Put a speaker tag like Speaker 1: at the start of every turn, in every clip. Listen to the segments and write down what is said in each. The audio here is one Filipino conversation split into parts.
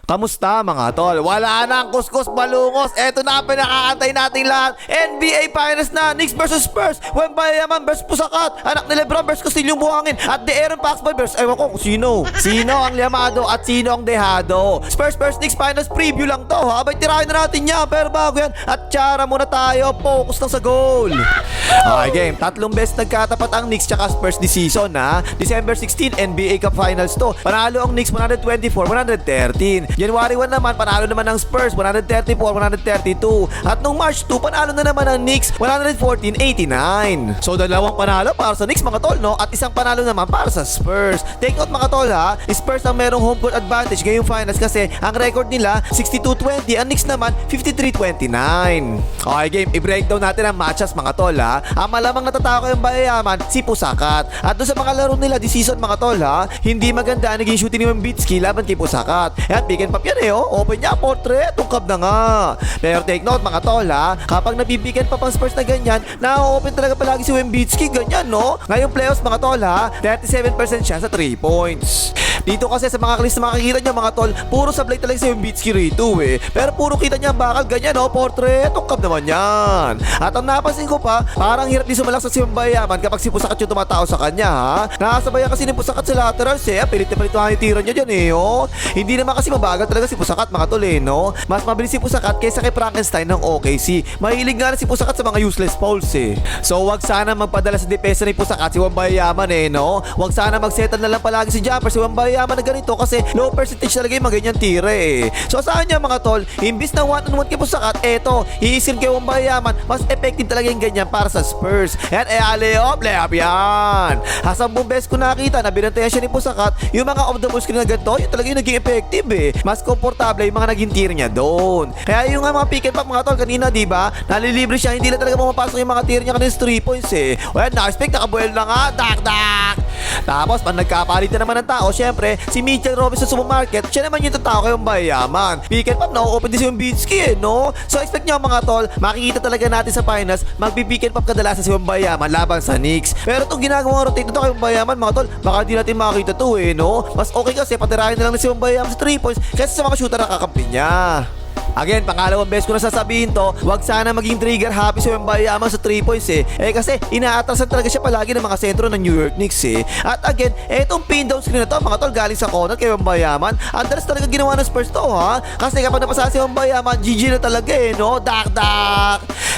Speaker 1: Kamusta mga tol? Wala na ang kuskus balungos. Eto na ang pinakakantay nating lahat. NBA Finals na. Knicks vs Spurs. Wembayaman vs Pusakat. Anak ni Lebron vs Castillo Buhangin. At De'Aaron Fox vs ewan ko kung sino. Sino ang liamado at sino ang dehado. Spurs vs Knicks Finals preview lang to. Habay tirahin na natin yan. Pero bago yan, at tsara muna tayo. Focus lang sa goal. Okay game. Tatlong best nagkatapat ang Knicks tsaka Spurs this season ha. December 16 NBA Cup Finals to. Panalo ang Knicks 124-113. January 1 naman, panalo naman ng Spurs 134-132. At nung March 2, panalo na naman ng Knicks 114-89. So dalawang panalo para sa Knicks mga tol, no? At isang panalo naman para sa Spurs. Take note mga tol ha, Spurs ang merong home court advantage ngayong finals kasi ang record nila 62-20, ang Knicks naman 53-29. Okay game, i-breakdown natin ang matches mga tol ha. Ang malamang natatako yung bayayaman, si Pusakat. At doon sa mga laro nila this season mga tol ha, hindi maganda ang naging shooting ni Wembitsky laban kay Pusakat. At pick and pop yan eh, oh. Open niya, portrait, tungkab na nga. Pero take note mga tol ha, kapag napipick and pop ang Spurs na ganyan, na-open talaga palagi si Wembitsky, ganyan no. Ngayong playoffs mga tol ha, 37% siya sa 3 points. Dito kasi sa mga clips na makikita nyo mga tol, puro sablay talaga si Wembitsky rito eh. Pero puro kita niya bakal ganyan oh, portrait, tungkab naman yan. At ang napansin ko pa, parang hirap din sumalak sa si Wembayaman kapag si Pusakat yung tumatao sa kanya ha. Nakasabayan kasi ni Pusakat sa laterals eh, pilit na pilit ang tira niya dyan eh oh. Hindi naman kasi mabagal talaga si Pusakat mga tol eh no. Mas mabilis si Pusakat kaysa kay Frankenstein ng OKC. Mahilig nga na si Pusakat sa mga useless fouls eh. So wag sana magpadala sa depensa ni Pusakat si Wembayaman eh no. Wag sana magsettle na lang palagi si jumper si Wembayaman na ganito kasi low percentage talaga yung mga ganyan tira eh. So saan niya mga tol, imbis na 1-on-1 kay Pusakat, eto, iisin kay Wembayaman, mas effective talaga yung ganyan para sa Spurs. And layup yan. Hasang buong best ko nakita na binantayan siya ni Pusakat, yung mga off the ball screen na ganito, yun talaga yung naging effective eh. Mas komportable yung mga naging tira niya doon. Kaya yung mga pick and pop mga tol kanina diba, nalilibre siya, hindi na talaga pumapasok yung mga tira niya kanina 3 points eh. Well, na-expect, nakabuel na nga, dak. Tapos pag nagkapalitan naman ng tao, syempre si Mitchell Robinson sa supermarket, siya naman yung tatao kayong bayaman. Pick and pop, na-open din si Wembitsky eh, no? So expect nyo mga tol, makikita talaga natin sa finals, magpipick and pop kadalasan si Wembayaman laban sa Knicks. Pero itong ginagawang rotate nito kayong bayaman mga tol, baka di natin makakita to eh, no? Mas okay kasi patirahin na lang si Wembayaman sa 3 points kaysa sa mga shooter na kakampi niya. Again, pangalawang beses ko na sasabihin to, wag sana maging trigger happy si Wembayaman sa 3 points eh. Kasi inaatrasan talaga siya palagi ng mga sentro ng New York Knicks eh. At again, etong pin down screen na to mga tol galing sa corner kay Wembayaman. Andalas talaga ginawa ng Spurs to ha. Kasi kapag napasa si Wembayaman, GG na talaga eh no. Dak.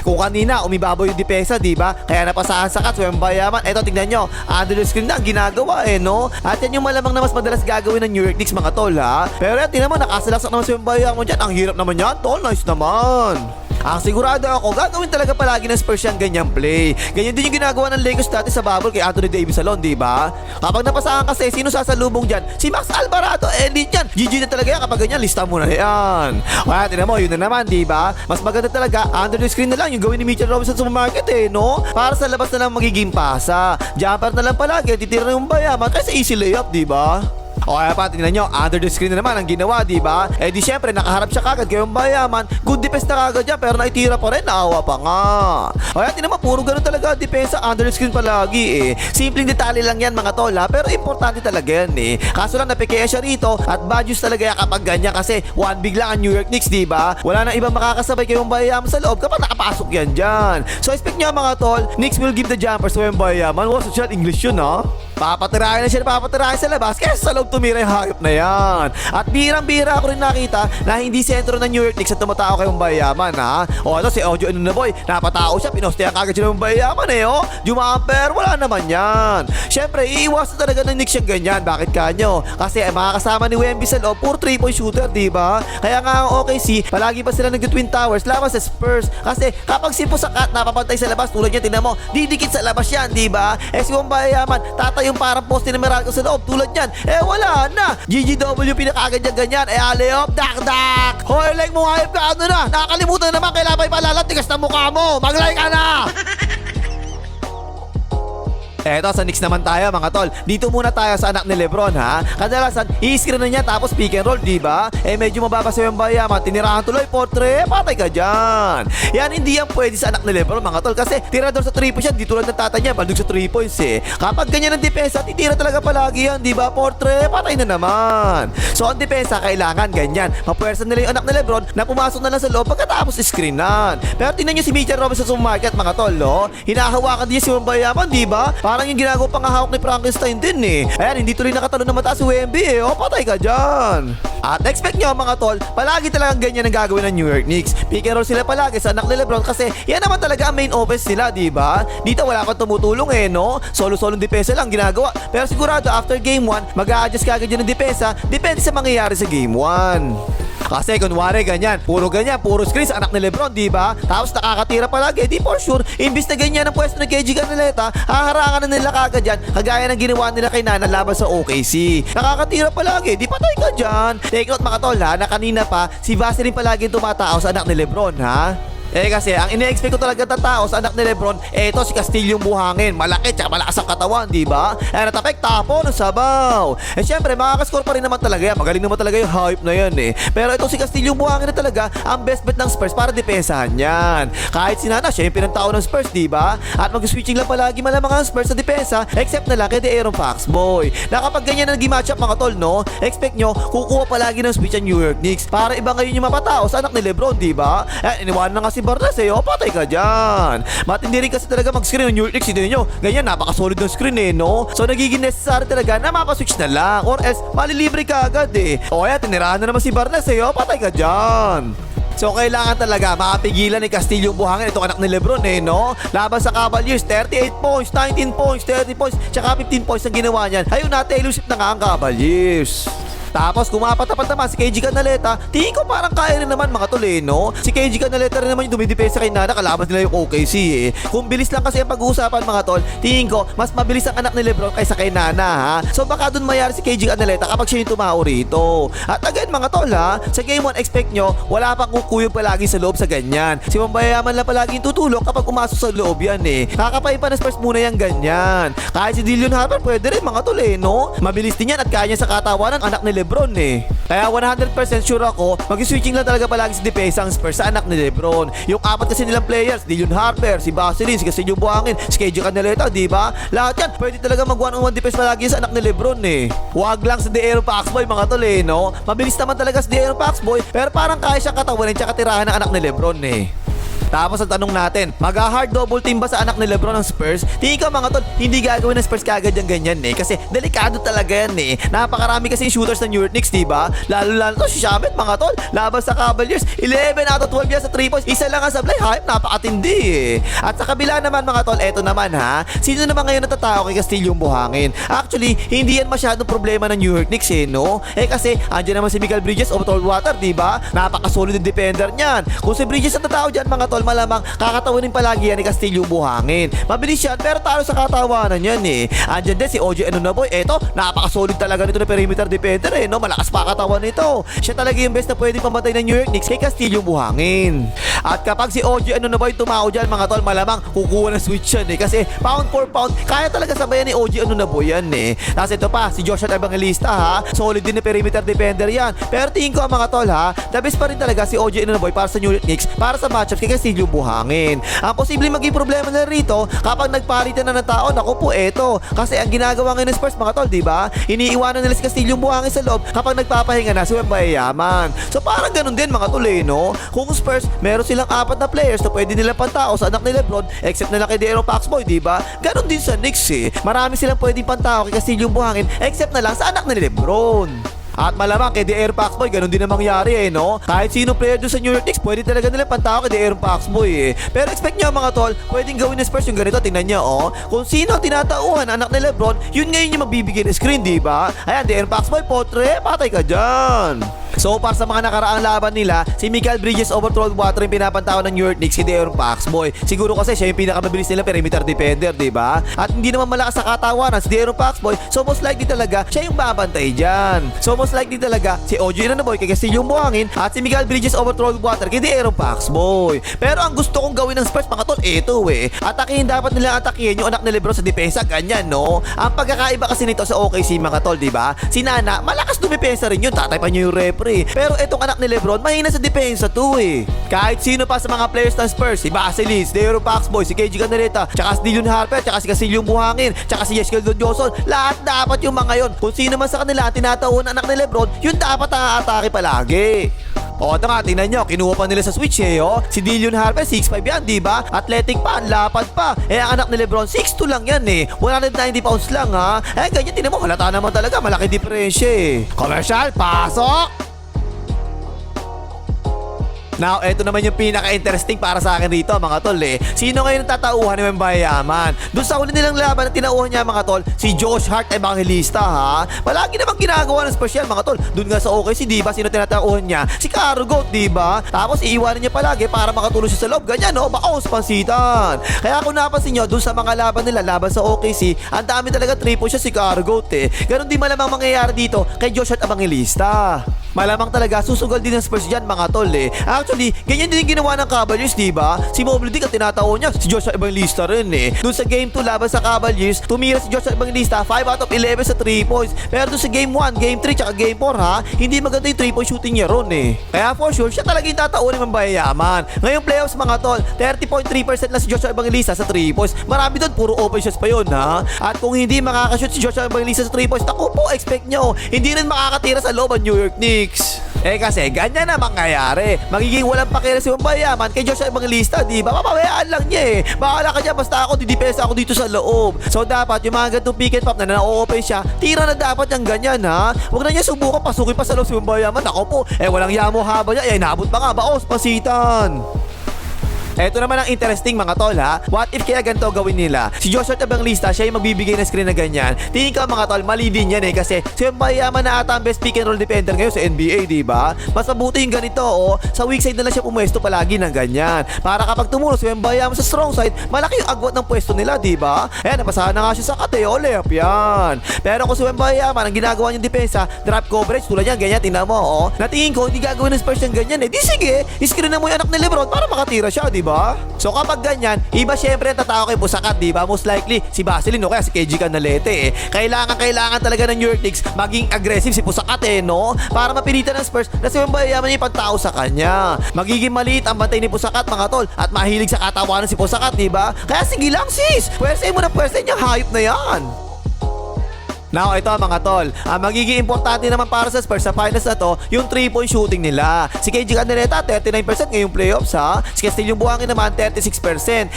Speaker 1: Kung kanina umibabaw yung depensa, di ba? Kaya napasahan sa cut si Wembayaman. Eto tingnan nyo, under the screen na ang ginagawa eh no. At yan yung malamang na mas madalas gagawin ng New York Knicks mga tol ha. Pero yan, tingnan mo, nakasalaksak naman si Wembayaman dyan. Ang hirap naman yan tol, nice naman. Ang sigurado ako, gagawin talaga palagi ng Spurs yung ganyang play. Ganyan din yung ginagawa ng Lakers dati sa bubble kay Anthony Davis alone, di ba? Kapag napasahan kasi, sino sasalubong dyan? Si Max Alvarado, elite yan. GG na talaga yan kapag ganyan, lista mo na yan. Kaya tinan mo, yun na naman, di ba? Mas maganda talaga, under the screen na lang yung gawin ni Mitchell Robinson sa market eh, no? Para sa labas na lang magiging pasa. Jumper na lang palagi, titira yung bayaman kasi easy layup, di ba? O kaya pa, tingnan nyo, under the screen na naman ang ginawa, diba? Eh di syempre, nakaharap siya kagad kay Wembayaman. Good defense na kagad dyan, pero naitira pa rin, naawa pa nga. O kaya, tingnan mo, puro ganun talaga depensa, under the screen palagi eh. Simpleng detalye lang yan mga tol ha, pero importante talaga yan eh. Kaso lang napikaya siya rito at bad news talaga yan kapag ganyan kasi one big lang ang New York Knicks, diba? Wala nang ibang makakasabay kay Wembayaman sa loob kapag nakapasok yan dyan. So expect nyo mga tol, Knicks will give the jumpers to Wembayaman. What's that English yun ha? Papatirahin na siya, papatirahin sa labas kaya sa loob tumira yung hayop na yan. At birang-bira ako rin nakita na hindi sentro ng New York Knicks at tumatao kay Wembayaman ha. O ano si Ojo Anunoby, napatao siya, pinostehan kagad siya ng Wembayaman eh oh. Jumamper, wala naman yan. Syempre, iiwasan talaga ng Knicks yung ganyan. Bakit kanyo? Kasi makakasama ni Wemby sa loob, puro 3-point shooter, diba? Kaya nga ang OKC, palagi pa sila nag-twin towers laban sa Spurs. Kasi kapag si Pusakat napapantay sa labas, tulad niya, tingnan mo, didikit sa labas yan, diba? Si Wembayaman, tatayo yung parang poste na Meralco sa loob tulad yan, wala na. GGW pinakagad yan ganyan, layup, dak. Hoy, like mo hayop ka, ano na, nakakalimutan naman, kailangan pa ipalalat, tigas na mukha mo, mag-like ka na. Eto, sa Knicks naman tayo mga tol. Dito muna tayo sa anak ni Lebron ha. Kadalasan, i-screen na niya tapos pick and roll, diba? Medyo mababa sa yung bayaman. Tinirahan tuloy, portre, patay ka dyan. Yan, hindi yan pwede sa anak ni Lebron mga tol. Kasi tirador sa 3 points yan, di tulad ng tata niya, baldog sa 3 points eh. Kapag ganyan ang depensa, titira talaga palagi yan, diba? Portre, patay na naman. So, ang depensa, kailangan ganyan. Mapwersa nila yung anak ni Lebron na pumasok na lang sa loob pagkatapos screenan. Pero tingnan nyo si Mitchell Robinson sa market mga tol, no? Hinahawakan din si Wembayama, diba? Parang yung ginagawa pang hawak ni Frankenstein din eh. Ayan, hindi tuloy nakatalo na mataas si Wemby eh. O, patay ka dyan. At expect nyo mga tol, palagi talagang ganyan ang gagawin ng New York Knicks. Pick and roll sila palagi sa anak ni Lebron kasi yan naman talaga ang main offense nila, diba? Dito wala kang tumutulong eh, no? Solo-solo depensa lang ginagawa. Pero sigurado after game 1, mag-a-adjust kagad yun ng depensa, depende sa mangyayari sa game 1. Kasi kunwari ganyan, puro screen sa anak ni Lebron, diba? Tapos nakakatira palagi, di for sure, imbis na ganyan ang pwesto ng KG Canaleta, haharangan na nila kagad yan, kagaya ng ginawa nila kay Nana laban sa OKC. Nakakatira palagi, di patay ka dyan. Take note mga tol ha, na kanina pa, si Vaseline palagi tumatao sa anak ni Lebron ha. Kasi ang ine-expect ko talaga ng tao sa anak ni Lebron, eto si Castillo yung buhangin. Malaki tsaka malakas ang katawan, diba? Natapek tapo ng sabaw. Syempre, makakascore pa rin naman talaga yan. Magaling naman talaga yung hype na yan eh. Pero ito si Castillo yung buhangin na talaga ang best bet ng Spurs para depensahan yan. Kahit si Nana, siya yung pinantao ng Spurs, diba? At mag-switching lang palagi malamang ang Spurs sa depensa, except na lang kay De'Aaron Foxboy. Na kapag ganyan na naging matchup mga tol, no? Expect nyo, kukuha palagi ng switch ang New York Knicks para iba ngayon yung mapatao sa anak ni Lebron, diba? Iniwanan na nga si Barnes eh, patay ka dyan. Matindi rin kasi talaga mag-screen ng New York Knicks, hindi nyo. Ganyan, napaka-solid ng screen eh, no? So nagiging necessary talaga na mapaswitch na lang or else malilibre ka agad eh. O kaya, tinirahan na naman si Barnes eh, patay ka dyan. So kailangan talaga makapigilan ni Castillo yung buhangin. Itong anak ni Lebron eh, no? Laban sa Cavaliers, 38 points, 19 points, 30 points, tsaka 15 points ang ginawa niyan. Ayun natin, elusive na nga ang Cavaliers. Tapos kumapat-tapat naman si KG Canaleta, tingin ko parang kaya rin naman mga tol eh, no? Si KG Canaleta rin naman yung dumidepensa kay Nana, kalaban nila yung OKC eh. Kung bilis lang kasi ang pag-uusapan mga tol, tingin ko mas mabilis ang anak ni Lebron kaysa kay Nana ha. So baka dun mayari si KG Canaleta kapag siya yung tumao rito. At again mga tol ha, sa game 1 expect nyo, wala pang kukuyog palagi sa loob sa ganyan. Si Wembayaman lang palagi yung tutulong kapag umasok sa loob yan eh. Kakapay pa na Spurs muna yung ganyan. Kahit si Dillon Harper pwede rin mga tol eh, no? Mabilis din yan at kaya niya sa katawan ng anak ni Lebron eh. Kaya 100% sure ako, mag-switching lang talaga palagi si depensa ang Spurs sa anak ni Lebron. Yung apat kasi nilang players, Dillon Harper, si Vaseline, si Castillo Buhangin, si KG Canaleta, diba? Lahat yan, pwede talaga mag 1-on-1 defense palagi sa anak ni Lebron eh. Huwag lang sa De'Aaron Foxboy mga tol eh, no? Mabilis naman talaga sa De'Aaron Foxboy, pero parang kaya siyang katawanin tsaka tirahan ng anak ni Lebron eh. Tapos ang tanong natin, mag-hard double team ba sa anak ni Lebron ng Spurs? Tingin ko mga tol, hindi gagawin ng Spurs kagad yung ganyan eh. Kasi delikado talaga yan eh. Napakarami kasi yung shooters ng New York Knicks, diba? Lalo to si Shamet mga tol. Laban sa Cavaliers, 11 out of 12 yan sa 3 points. Isa lang ang sablay, hype, napakatindi eh. At sa kabila naman mga tol, eto naman ha. Sino naman ngayon natatao kay Castillo yung buhangin? Actually, hindi yan masyadong problema ng New York Knicks eh, no? Kasi andyan naman si Michael Bridges of Tall Water, diba? Napaka-solid yung defender niyan. Kung si Bridges ang tatao dyan mga tol, malamang kakatawanin palagi yan ni Castillo buhangin. Mabilis yan pero talo sa katawanan yan eh. Andyan din si OG Anunoby. Eto, napaka-solid talaga nito na perimeter defender eh, no? Malakas pa katawan nito. Siya talaga yung best na pwedeng pamatay ng New York Knicks kay Castillo buhangin. At kapag si OG Anunoby tumao dyan mga tol, malamang kukuha ng switch yan eh. Kasi pound for pound, kaya talaga sabayan ni OG Anunoby yan eh. Tapos ito pa, si Joshua Evangelista ha. Solid din na perimeter defender yan. Pero tingin ko mga tol ha, the best pa rin talaga si OG Anunoby para sa New York Knicks, para sa matchups kay Castillo buhangin. Ang posibleng maging problema na rito kapag nagpalitan na ng tao, naku po eto. Kasi ang ginagawa ngayon ng Spurs mga tol, diba? Iniiwanan nila si Castillo buhangin sa loob kapag nagpapahinga na si Wembayaman. So parang ganun din mga tol eh, no? Kung Spurs, meron silang 4 na players na pwede nila pantao sa anak ni Lebron, except na lang kay De'Aaron Foxboy, diba? Ganun din sa Knicks eh. Marami silang pwedeng pantao kay Castillo buhangin, except na lang sa anak ni Lebron. At malamang kay De'Aaron Foxboy, ganun din ang mangyari eh, no? Kahit sino player doon sa New York Knicks, pwede talaga nila pantao kay De'Aaron Foxboy eh. Pero expect nyo mga tol, pwedeng gawin ng Spurs yung ganito, tingnan nyo oh. Kung sino ang tinatauhan anak ni Lebron, yun ngayon yung magbibigay ng screen, diba? Ayan, De'Aaron Foxboy, potre, patay ka dyan. So para sa mga nakaraang laban nila, si Michael Bridges overthrown water yung pinapantawa ng New York Knicks, si De'Aaron Foxboy. Siguro kasi siya yung pinakamabilis nila perimeter defender, di ba? At hindi naman malakas sa katawanan si De'Aaron Foxboy, so most likely talaga siya yung babantay dyan. So most likely talaga si OG Anunoby kay Castillo buhangin at si Michael Bridges overthrown water kay De'Aaron Foxboy. Pero ang gusto kong gawin ng Spurs mga tol, ito atakihin dapat nila atakihin yung anak ni LeBron sa depensa, ganyan no. Ang pagkakaiba kasi nito sa OKC mga tol, di ba? Si Nana, malakas dumepensa rin yun, tatay pa niyo yung referee. Pero itong anak ni LeBron, mahina sa depensa to Kahit sino pa sa mga players ng Spurs, si Vaselis, De'Aaron Foxboy, si KG Canareta, tsaka si Dillon Harper, tsaka si Castillo Buhangin, tsaka si Yeskel Don Johnson, lahat dapat yung mga yon. Kung sino man sa kanila tinatawon ang anak ni LeBron, yun dapat ang atake palagi. O ito nga, tingnan nyo, kinuha pa nila sa switch Si Dillon Harper, 6'5 yan, di ba? Athletic pa, lapad pa. Ang anak ni LeBron, 6'2 lang yan 190 pounds lang ganyan, tinan mo, halata naman talaga, malaki diferensya Commercial, pasok! Now, eto naman yung pinaka-interesting para sa akin rito, mga tol Sino ngayon ang tatauhan ni Wembayaman? Doon sa huli nilang laban na tinauhan niya, mga tol, si Josh Hart Evangelista, Palagi namang ginagawa ng special, mga tol. Doon nga sa OKC, di ba? Sino tinatauhan niya? Si Caro Goat, di ba? Tapos iiwanan niya palagi para makatulong siya sa loob. Ganyan, baos, pansitan. Kaya kung napansin nyo, doon sa mga laban nila, laban sa OKC, ang dami talaga triple siya si Caro Goat Ganon din malamang mangyayari dito kay Josh Hart Evangelista. Malamang talaga susugal din ng Spurs dyan, mga tol Actually, ganyan din yung ginawa ng Cavaliers, diba? Si Mobley Dick ang tinataon niya, si Joshua Evangelista rin Doon sa game 2 laban sa Cavaliers, tumira si Joshua Evangelista 5 out of 11 sa 3 points. Pero doon sa game 1, game 3, tsaka game 4 hindi maganda yung 3 point shooting niya ron Kaya for sure, siya talaga yung tataunin ng Wembayaman. Ngayong playoffs, mga tol, 30.3% lang si Joshua Evangelista sa 3 points. Marami doon, puro open shots pa yun At kung hindi makakashoot si Joshua Evangelista sa 3 points, naku po, expect nyo, hindi rin makakatira sa loob ang New York Knicks. Kasi ganyan na mangyayari. Magiging walang pakira si Wembayaman kay Joshua Evangelista, di ba? Papabayaan lang niya Bahala ka dyan, basta ako, didepensa ako dito sa loob. So dapat yung mga ganitong pick and pop na na-open siya, tira na dapat yung ganyan Huwag na niya subukan pasukin pa sa loob si Wembayaman. Ako po, walang yamo haba niya, naabot pa nga, baos, pasitan. Eto naman ang interesting, mga tol What if kaya ganito gawin nila? Si Joshua Evangelista, siya yung magbibigay ng screen na ganyan. Tingin ka, mga tol, mali din yan kasi si Wembayaman na ata ang best pick and roll defender ngayon sa NBA, diba? Mas mabuti yung ganito sa weak side na lang siya pumwesto palagi ng ganyan. Para kapag tumulong si Wembayaman sa strong side, malaki yung agwat ng pwesto nila, diba? Napasahan na nga siya sa kate, layup yan. Pero kung si Wembayaman, ang ginagawa niyang depensa, drop coverage, tulad yan, ganyan, tingnan mo Natingin ko, hindi gagawin ng Spurs yung ganyan Di sige, screen na mo yung anak ni LeBron para makatira siya, diba? So kapag ganyan, iba syempre ang tatao kay Busakat, diba? Most likely si Vaseline o kaya si KG Canalete Kailangan talaga ng New York Knicks maging aggressive si Busakat no? Para mapilitan ng Spurs na si Wembayaman yung pantao sa kanya. Magiging maliit ang bantay ni Busakat, mga tol, at mahilig sa katawanan si Busakat, diba? Kaya sige lang sis, pwersahin mo na pwersahin yung hayop na yan. Now, ito mga tol, magiging importante naman para sa Spurs sa finals na to, yung 3-point shooting nila. Si KG Canareta, 39% ngayong playoffs Si Castillo Buhangin naman, 36%.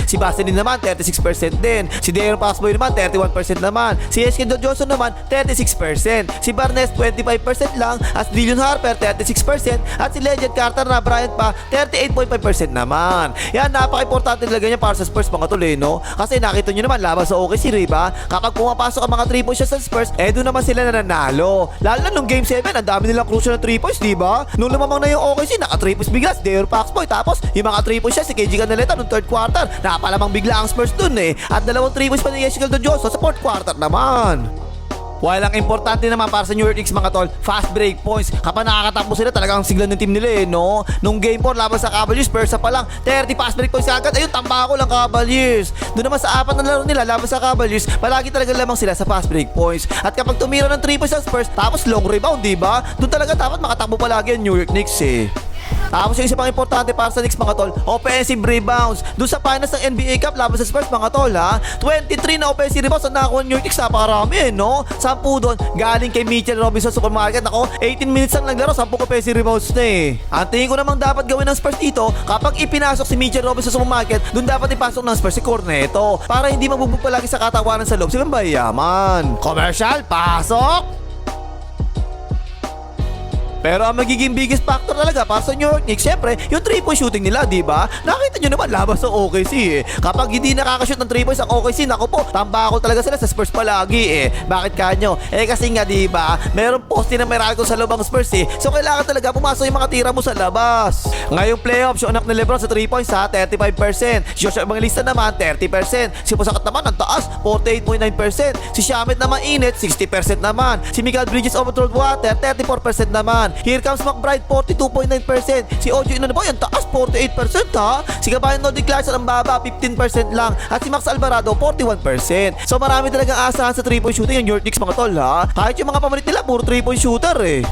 Speaker 1: Si Vaseline naman, 36% din. Si De'Aaron Foxboy naman, 31% naman. Si Yeskel Don Johnson naman, 36%. Si Barnes, 25% lang. At si Dillon Harper, 36%. At si Legend Carter na Bryant pa, 38.5% naman. Yan, napaka-importante talaga niya para sa Spurs, mga tol no? Kasi nakita nyo naman, laban sa OKC, diba? Kapag pumapasok ang mga 3 points sa Spurs, doon naman sila nananalo. Lalo na nung game 7, ang dami nilang crucial na 3 points, diba? Nung lumamang na yung OKC, naka 3 points bigla si De'Aaron Foxboy. Tapos, yung mga 3 points siya, si KG Canaleta nung third quarter. Napalamang bigla ang Spurs dun At dalawang 3 points pa ni Yeskel Don Johnson sa fourth quarter naman. While ang importante naman para sa New York Knicks, mga tol, fast break points. Kapag nakakatakbo sila, talagang siglan ng team nila no? Nung game 4 laban sa Cavaliers, Persa pa lang, 30 fast break points agad. Ayun, tambako lang Cavaliers. Doon naman sa apat na laro nila laban sa Cavaliers, palagi talaga lamang sila sa fast break points. At kapag tumira ng 3 points sa Spurs, tapos long rebound, diba? Doon talaga dapat makatakbo palagi ang New York Knicks Tapos yung isa pang importante para sa Knicks, mga tol, offensive rebounds. Doon sa finals ng NBA Cup laban sa Spurs, mga tol 23 na offensive rebounds ang nakakuha ng New York Knicks, napakarami no? 10 doon galing kay Mitchell Robinson Supermarket. Ako, 18 minutes lang naglaro, 10 offensive rebounds na Ang tingin ko namang dapat gawin ng Spurs dito, kapag ipinasok si Mitchell Robinson Supermarket, doon dapat ipasok ng Spurs si Corneto para hindi magbubog palagi sa katawanan sa loob si Wembayaman. Commercial, pasok! Pero ang magiging biggest factor talaga para sa New York Knicks, syempre, yung 3-point shooting nila, di ba? Nakita nyo naman labas sa OKC eh. Kapag hindi nakakashoot ng 3 points ang OKC, naku po, tambakol talaga sila sa Spurs palagi eh. Bakit kanyo? Kasi nga di ba, meron poste na Miracle sa loob ng Spurs eh. So kailangan talaga pumasok yung mga tira mo sa labas. Ngayong playoffs, yung anak ni LeBron sa 3 points ha, 35%. Si Joshua Evangelista naman, 30%. Si Pusakat naman, ang taas, 48.9%. Si Shamet naman init, 60% naman. Si Miguel Bridges overthrown water, 34% naman. Here comes McBride, 42.9%. Si Ojo Inanuboy, ang taas, 48% ha. Si Kabayan Nordic Clarkson, ang baba, 15% lang. At si Max Alvarado, 41%. So marami talagang asahan sa 3-point shooting yung New York Knicks mga tol ha. Kahit yung mga pamalit nila, puro 3-point shooter eh.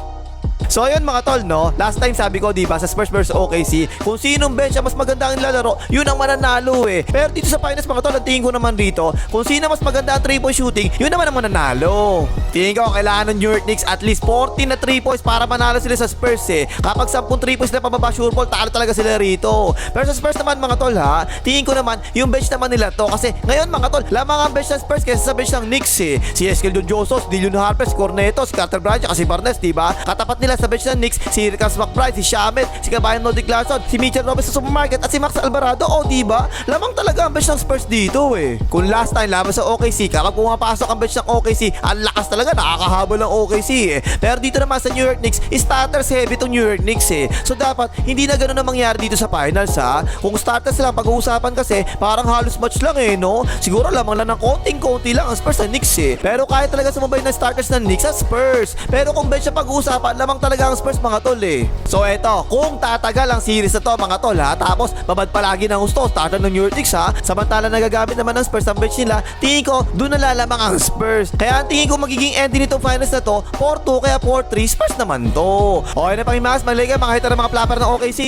Speaker 1: So ayun mga tol no, last time sabi ko diba sa Spurs vs OKC, kung sinong bench ang mas maganda ang lalaro, yun ang mananalo eh. Pero dito sa finals mga tol, ang tingin ko naman rito, kung sino mas maganda ang 3-point shooting, yun naman ang mananalo. Tingin ko kailangan ng New York Knicks at least 14 na 3 points para manalo sila sa Spurs eh. Kapag 10 3 points na pababa sure ball, talo talaga sila rito. Pero sa Spurs naman mga tol ha, tingin ko naman yung bench naman nila to, kasi ngayon mga tol, lamang ang bench ng Spurs kaysa sa bench ng Knicks eh. Si Eskel Josos, Dillon Harper, si Corneto, si Carter Bryant, si Barnes, diba? Katapat nila sa bench ng Knicks, si Ricans McBride, si Shamet, si Kabayan Nordic Clarkson, si Mitchell Robinson sa supermarket at si Max Alvarado. O diba? Lamang talaga ang bench ng Spurs dito eh. Kung last time laban sa OKC, kapag pumapasok ang bench ng OKC, ang lakas talaga, nakakahabol ng OKC eh. Pero dito naman sa New York Knicks, starters heavy tong New York Knicks eh. So dapat hindi na ganoon ang mangyari dito sa finals ha. Kung starters lang pag-uusapan kasi, parang halos match lang eh no. Siguro lamang lang ng konting-konti lang ang Spurs sa Knicks eh. Pero kaya talaga sumabay ng starters ng Knicks sa Spurs. Pero kung bench na pag-uusapan, lamang talaga ang Spurs mga tol eh. So eto, kung tatagal ang series na to mga tol ha, tapos babad palagi ng gusto starter ng New York Knicks ha, samantala nagagamit naman ng Spurs ang bench nila, tingin ko doon nalalamang ang Spurs. Kaya ang tingin ko magiging ending nitong finals na to 4-2 kaya 4-3 Spurs naman to. Okay na Pangimas, maligay mga hitter ng mga plapper ng OKC.